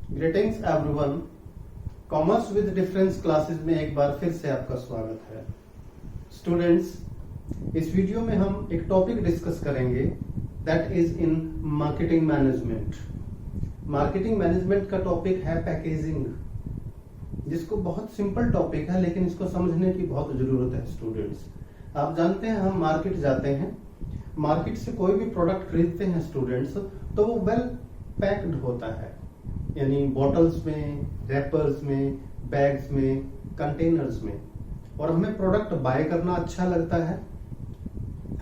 Greetings everyone. Commerce with difference classes में एक बार फिर से आपका स्वागत है। स्टूडेंट्स, इस वीडियो में हम एक टॉपिक डिस्कस करेंगे that is in marketing management. Marketing management का टॉपिक है पैकेजिंग, जिसको बहुत सिंपल टॉपिक है लेकिन इसको समझने की बहुत जरूरत है। स्टूडेंट्स, आप जानते हैं हम मार्केट जाते हैं, मार्केट से कोई भी प्रोडक्ट खरीदते हैं स्टूडेंट्स, तो वो वेल पैक्ड होता है, यानी बॉटल्स में, रैपर्स में, बैग्स में, कंटेनर्स में। और हमें प्रोडक्ट बाय करना अच्छा लगता है,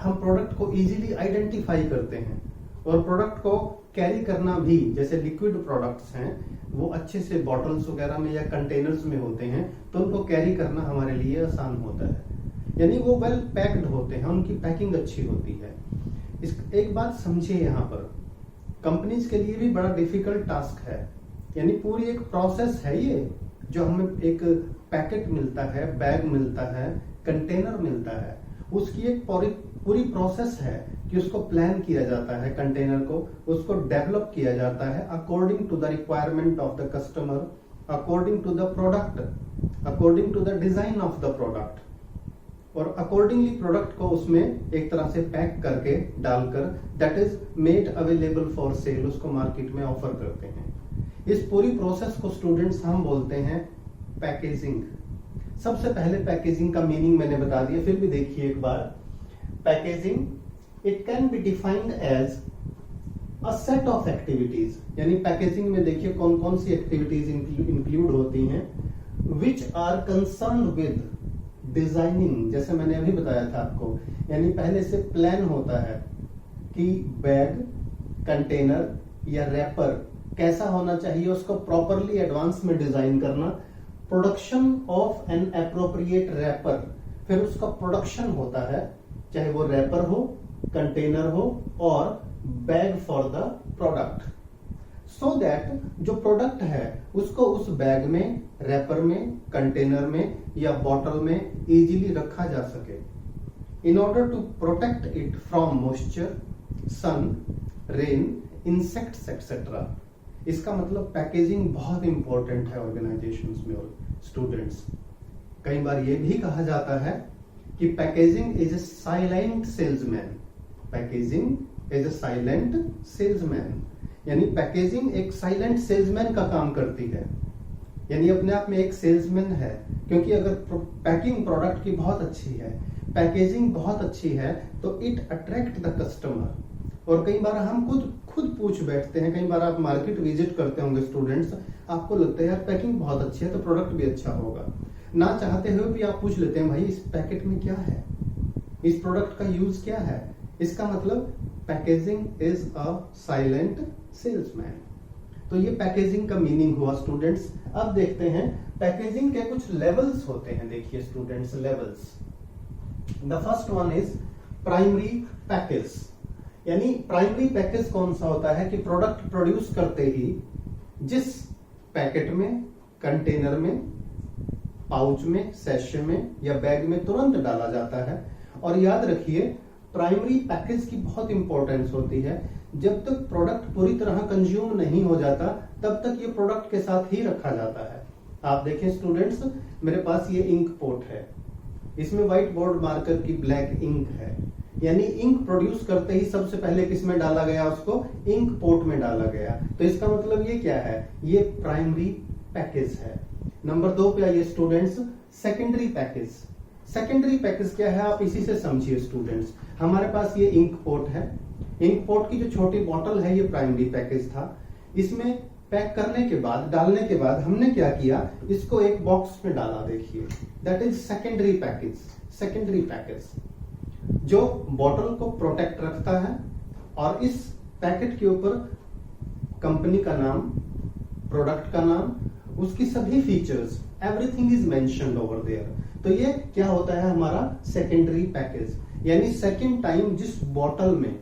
हम प्रोडक्ट को इजीली आइडेंटिफाई करते हैं और प्रोडक्ट को कैरी करना भी, जैसे लिक्विड प्रोडक्ट्स हैं वो अच्छे से बॉटल्स वगैरह में या कंटेनर्स में होते हैं, तो उनको कैरी करना हमारे लिए आसान होता है, यानी वो वेल पैक्ड होते हैं, उनकी पैकिंग अच्छी होती है। एक बात समझिए, यहाँ पर कंपनीज के लिए भी बड़ा डिफिकल्ट टास्क है, यानी पूरी एक प्रोसेस है ये, जो हमें एक पैकेट मिलता है, बैग मिलता है, कंटेनर मिलता है, उसकी एक पूरी प्रोसेस है कि उसको प्लान किया जाता है, कंटेनर को उसको डेवलप किया जाता है according to the requirement of the customer, according to the product, according to the design of the product, और अकॉर्डिंगली प्रोडक्ट को उसमें एक तरह से पैक करके डालकर that is made available for sale, उसको मार्केट में ऑफर करते हैं। इस पूरी प्रोसेस को स्टूडेंट्स हम बोलते हैं पैकेजिंग। सबसे पहले पैकेजिंग का मीनिंग मैंने बता दिया, फिर भी देखिए एक बार। Packaging it can be defined as a set of activities, यानी पैकेजिंग में देखिए कौन कौन सी एक्टिविटीज इंक्लूड होती हैं, which are concern with designing, जैसे मैंने अभी बताया था आपको, यानी पहले से प्लान होता है कि बैग, कंटेनर या रैपर कैसा होना चाहिए, उसको प्रॉपरली एडवांस में डिजाइन करना, production of an appropriate wrapper, फिर उसका प्रोडक्शन होता है, चाहे वो रैपर हो, कंटेनर हो और bag for the product, so that जो प्रोडक्ट है उसको उस बैग में, रैपर में, कंटेनर में या बॉटल में इजीली रखा जा सके, in order to protect it from moisture, sun, rain, insects etcetera. इसका मतलब पैकेजिंग बहुत इंपॉर्टेंट है ऑर्गेनाइजेशंस में। और स्टूडेंट्स, कई बार यह भी कहा जाता है कि packaging is a silent salesman, packaging is a silent salesman, यानी पैकेजिंग एक साइलेंट सेल्समैन का काम करती है, यानी अपने आप में एक सेल्समैन है, क्योंकि अगर पैकिंग प्रोडक्ट की बहुत अच्छी है, पैकेजिंग बहुत अच्छी है, तो इट अट्रैक्ट द कस्टमर। और कई बार हम खुद पूछ बैठते हैं, कई बार आप मार्केट विजिट करते होंगे स्टूडेंट्स, आपको लगता है यार पैकिंग बहुत अच्छी है तो प्रोडक्ट भी अच्छा होगा, ना चाहते हुए भी आप पूछ लेते हैं भाई इस पैकेट में क्या है, इस प्रोडक्ट का यूज क्या है। इसका मतलब packaging is a silent salesman. तो ये पैकेजिंग का मीनिंग हुआ स्टूडेंट्स। अब देखते हैं पैकेजिंग के कुछ लेवल्स होते हैं। देखिए students, levels. The first one is primary package, यानी प्राइमरी पैकेज कौन सा होता है कि प्रोडक्ट प्रोड्यूस करते ही जिस पैकेट में, कंटेनर में, पाउच में, सैशे में या बैग में तुरंत डाला जाता है। और याद रखिए प्राइमरी पैकेज की बहुत इंपॉर्टेंस होती है। जब तक प्रोडक्ट पूरी तरह कंज्यूम नहीं हो जाता तब तक ये प्रोडक्ट के साथ ही रखा जाता है। आप देखें स्टूडेंट्स, मेरे पास ये इंक पोट है, इसमें व्हाइट बोर्ड मार्कर की ब्लैक इंक है, यानी इंक प्रोड्यूस करते ही सबसे पहले किसमें डाला गया, उसको इंक पोट में डाला गया। तो इसका मतलब ये क्या है, ये प्राइमरी पैकेज है। नंबर 2 पे आइए students, secondary package. Secondary package क्या है आप इसी से समझिए स्टूडेंट्स। हमारे पास ये इंक पोट है, इंक पोट की जो छोटी बॉटल है ये प्राइमरी पैकेज था। इसमें पैक करने के बाद, डालने के बाद हमने क्या किया, इसको एक बॉक्स में डाला, देखिए that is secondary package. Secondary package जो बॉटल को प्रोटेक्ट रखता है और इस पैकेट के ऊपर कंपनी का नाम, प्रोडक्ट का नाम, उसकी सभी features, everything is mentioned over there. तो ये क्या होता है हमारा सेकेंडरी पैकेज, यानी सेकेंड टाइम जिस बॉटल में,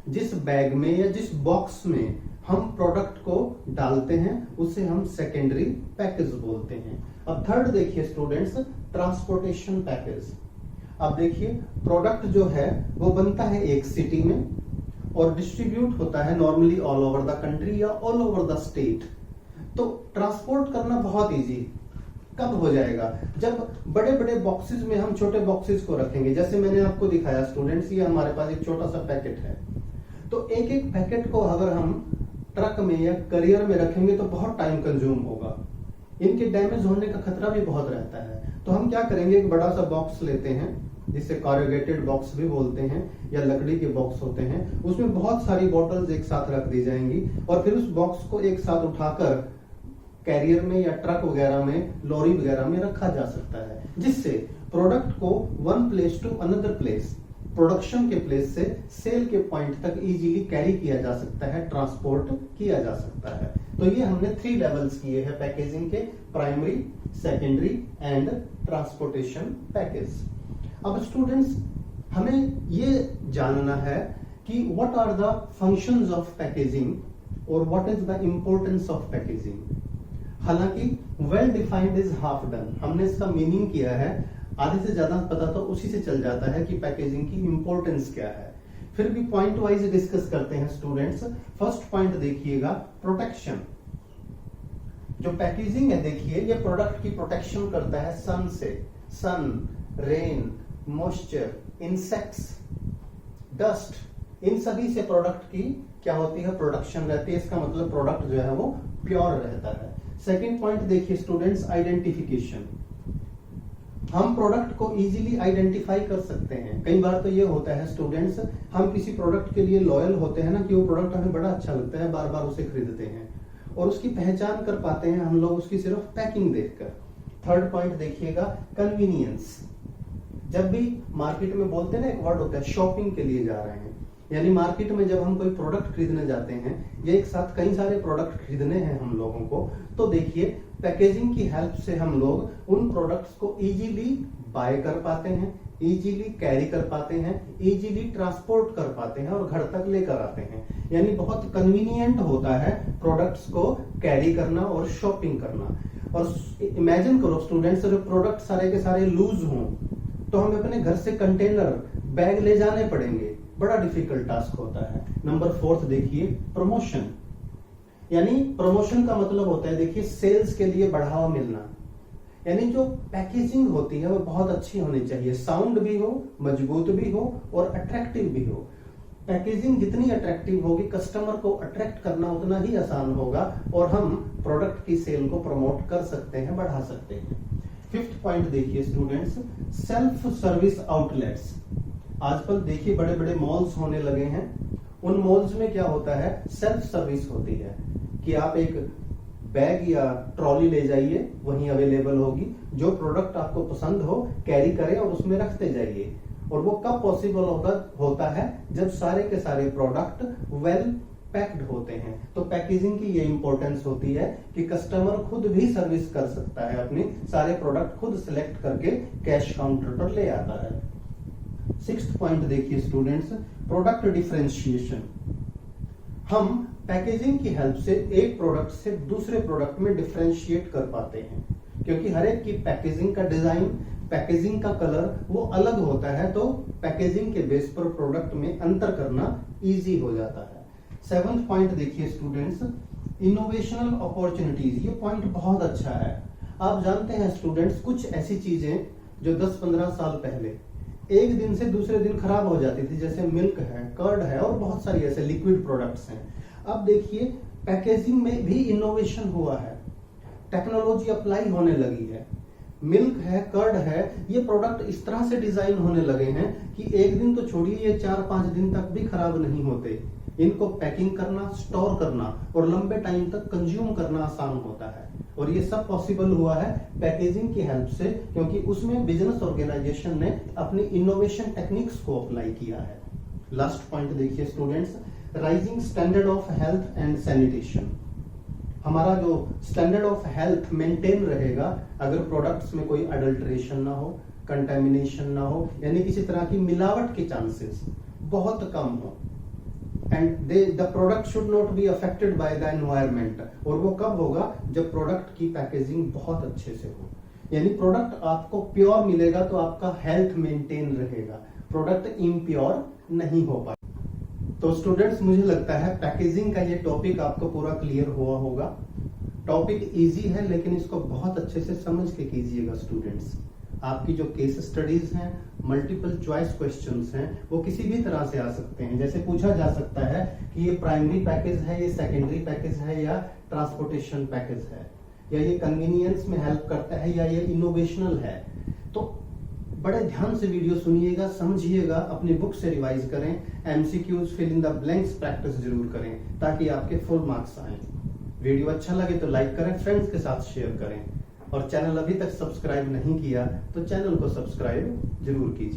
जिस बैग में या जिस बॉक्स में हम प्रोडक्ट को डालते हैं उसे हम सेकेंडरी पैकेज बोलते हैं। अब थर्ड देखिए स्टूडेंट्स, ट्रांसपोर्टेशन पैकेज। अब देखिए प्रोडक्ट जो है वो बनता है एक सिटी में और डिस्ट्रीब्यूट होता है normally all over the country या ऑल ओवर द स्टेट। तो ट्रांसपोर्ट करना बहुत इजी कब हो जाएगा, जब बड़े बड़े बॉक्सेस में हम छोटे बॉक्सेस को रखेंगे। जैसे मैंने आपको दिखाया स्टूडेंट्स, ये हमारे पास एक छोटा सा पैकेट है, तो एक एक पैकेट को अगर हम ट्रक में या करियर में रखेंगे तो बहुत टाइम कंज्यूम होगा, इनके डैमेज होने का खतरा भी बहुत रहता है। तो हम क्या करेंगे, एक बड़ा सा बॉक्स लेते हैं जिसे कॉरुगेटेड बॉक्स भी बोलते हैं या लकड़ी के बॉक्स होते हैं, उसमें बहुत सारी बॉटल्स एक साथ रख दी जाएंगी और फिर उस बॉक्स को एक साथ उठाकर कैरियर में या ट्रक वगैरह में, लॉरी वगैरह में रखा जा सकता है, जिससे प्रोडक्ट को one place to another place, production के प्लेस से सेल के पॉइंट तक इजीली कैरी किया जा सकता है, ट्रांसपोर्ट किया जा सकता है। तो ये हमने 3 लेवल्स किए हैं पैकेजिंग के, primary, secondary and transportation package. अब स्टूडेंट्स, हमें ये जानना है कि what are the functions of packaging और what is the importance of packaging. हालांकि well defined is half done, हमने इसका मीनिंग किया है, आधे से ज्यादा पता तो उसी से चल जाता है कि पैकेजिंग की इंपॉर्टेंस क्या है। फिर भी पॉइंट वाइज डिस्कस करते हैं स्टूडेंट्स। फर्स्ट पॉइंट देखिएगा, प्रोटेक्शन। जो पैकेजिंग है देखिए, ये प्रोडक्ट की प्रोटेक्शन करता है सन से, सन, रेन, मॉइस्चर, इंसेक्ट्स, डस्ट, इन सभी से प्रोडक्ट की क्या होती है, प्रोडक्शन रहती है। इसका मतलब प्रोडक्ट जो है वो प्योर रहता है। सेकेंड पॉइंट देखिए स्टूडेंट्स, आइडेंटिफिकेशन। हम प्रोडक्ट को इजीली आइडेंटिफाई कर सकते हैं। कई बार तो ये होता है स्टूडेंट्स, हम किसी प्रोडक्ट के लिए लॉयल होते हैं ना, कि वो प्रोडक्ट हमें बड़ा अच्छा लगता है, बार बार उसे खरीदते हैं और उसकी पहचान कर पाते हैं हम लोग उसकी सिर्फ पैकिंग देखकर। थर्ड पॉइंट देखिएगा, कन्वीनियंस। जब भी मार्केट में बोलते हैं ना, एक वर्ड होता है शॉपिंग के लिए जा रहे हैं, यानी मार्केट में जब हम कोई प्रोडक्ट खरीदने जाते हैं या एक साथ कई सारे प्रोडक्ट खरीदने हैं हम लोगों को, तो देखिए पैकेजिंग की हेल्प से हम लोग उन प्रोडक्ट्स को इजीली बाय कर पाते हैं, इजीली कैरी कर पाते हैं, इजीली ट्रांसपोर्ट कर पाते हैं और घर तक लेकर आते हैं। यानी बहुत कन्वीनियंट होता है प्रोडक्ट्स को कैरी करना और शॉपिंग करना। और इमेजिन करो स्टूडेंट्स, अगर प्रोडक्ट सारे के सारे लूज हों तो हमें अपने घर से कंटेनर, बैग ले जाने पड़ेंगे, बड़ा डिफिकल्ट टास्क होता है। नंबर 4 देखिए, प्रमोशन। यानी प्रमोशन का मतलब होता है देखिए सेल्स के लिए बढ़ावा मिलना। यानी जो पैकेजिंग होती है वो बहुत अच्छी होनी चाहिए, साउंड भी हो, मजबूत भी हो और अट्रैक्टिव भी हो। पैकेजिंग जितनी अट्रैक्टिव होगी, कस्टमर को अट्रैक्ट करना उतना ही आसान होगा और हम प्रोडक्ट की सेल को प्रमोट कर सकते हैं, बढ़ा सकते हैं। फिफ्थ पॉइंट देखिए स्टूडेंट्स, सेल्फ सर्विस आउटलेट्स। आजकल देखिए बड़े बड़े मॉल्स होने लगे हैं, उन मॉल्स में क्या होता है, सेल्फ सर्विस होती है कि आप एक बैग या ट्रॉली ले जाइए, वहीं अवेलेबल होगी, जो प्रोडक्ट आपको पसंद हो कैरी करें और उसमें रखते जाइए। और वो कब पॉसिबल होता है, जब सारे के सारे प्रोडक्ट वेल पैक्ड होते हैं। तो पैकेजिंग की ये इंपॉर्टेंस होती है कि कस्टमर खुद भी सर्विस कर सकता है, अपने सारे प्रोडक्ट खुद सिलेक्ट करके कैश काउंटर पर ले आता है। सिक्स्थ पॉइंट देखिए स्टूडेंट्स, प्रोडक्ट डिफरेंशिएशन। हम पैकेजिंग की हेल्प से एक प्रोडक्ट से दूसरे प्रोडक्ट में डिफरेंशिएट कर पाते हैं, क्योंकि हर एक की पैकेजिंग का डिजाइन, पैकेजिंग का कलर वो अलग होता है, तो पैकेजिंग के बेस पर प्रोडक्ट में अंतर करना इजी हो जाता है। सेवंथ पॉइंट देखिए स्टूडेंट्स, इनोवेशनल अपॉर्चुनिटीज। ये पॉइंट बहुत अच्छा है। आप जानते हैं स्टूडेंट्स, कुछ ऐसी चीजें जो 10-15 साल पहले एक दिन से दूसरे दिन खराब हो जाती थी, जैसे मिल्क है, कर्ड है और बहुत सारी ऐसे लिक्विड प्रोडक्ट्स हैं। अब देखिए पैकेजिंग में भी इनोवेशन हुआ है, टेक्नोलॉजी अप्लाई होने लगी है। मिल्क है, कर्ड है, ये प्रोडक्ट इस तरह से डिजाइन होने लगे हैं कि एक दिन तो छोड़िए, ये 4-5 दिन तक भी खराब नहीं होते। इनको पैकिंग करना, स्टोर करना और लंबे टाइम तक कंज्यूम करना आसान होता है। और ये सब पॉसिबल हुआ है पैकेजिंग की हेल्प से, क्योंकि उसमें बिजनेस ऑर्गेनाइजेशन ने अपनी इनोवेशन टेक्निक्स को अप्लाई किया है। लास्ट पॉइंट देखिए students, rising standard of health and sanitation. हमारा जो स्टैंडर्ड ऑफ हेल्थ मेंटेन रहेगा अगर प्रोडक्ट्स में कोई अडल्ट्रेशन ना हो, कंटेमिनेशन ना हो, यानी किसी तरह की मिलावट के चांसेस बहुत कम हो, and the product should not be affected by the environment. और वो कब होगा, जब प्रोडक्ट की पैकेजिंग बहुत अच्छे से हो, यानी प्रोडक्ट आपको प्योर मिलेगा तो आपका हेल्थ मेंटेन रहेगा, प्रोडक्ट इम्प्योर नहीं हो पाए। तो स्टूडेंट्स, मुझे लगता है पैकेजिंग का ये टॉपिक आपको पूरा क्लियर हुआ होगा। टॉपिक इजी है लेकिन इसको बहुत अच्छे से समझ के कीजिएगा स्टूडेंट्स। आपकी जो केस स्टडीज हैं, मल्टीपल चॉइस क्वेश्चंस हैं, वो किसी भी तरह से आ सकते हैं। जैसे पूछा जा सकता है कि ये प्राइमरी पैकेज है, ये सेकेंडरी पैकेज है, या ट्रांसपोर्टेशन पैकेज है, या ये कन्वीनियंस में हेल्प करता है, या ये इनोवेशनल है। तो बड़े ध्यान से वीडियो सुनिएगा, समझिएगा, अपनी बुक से रिवाइज करें, MCQs fill in the blanks practice जरूर करें ताकि आपके फुल मार्क्स आए। वीडियो अच्छा लगे तो लाइक करें, फ्रेंड्स के साथ शेयर करें, और चैनल अभी तक सब्सक्राइब नहीं किया तो चैनल को सब्सक्राइब जरूर कीजिए।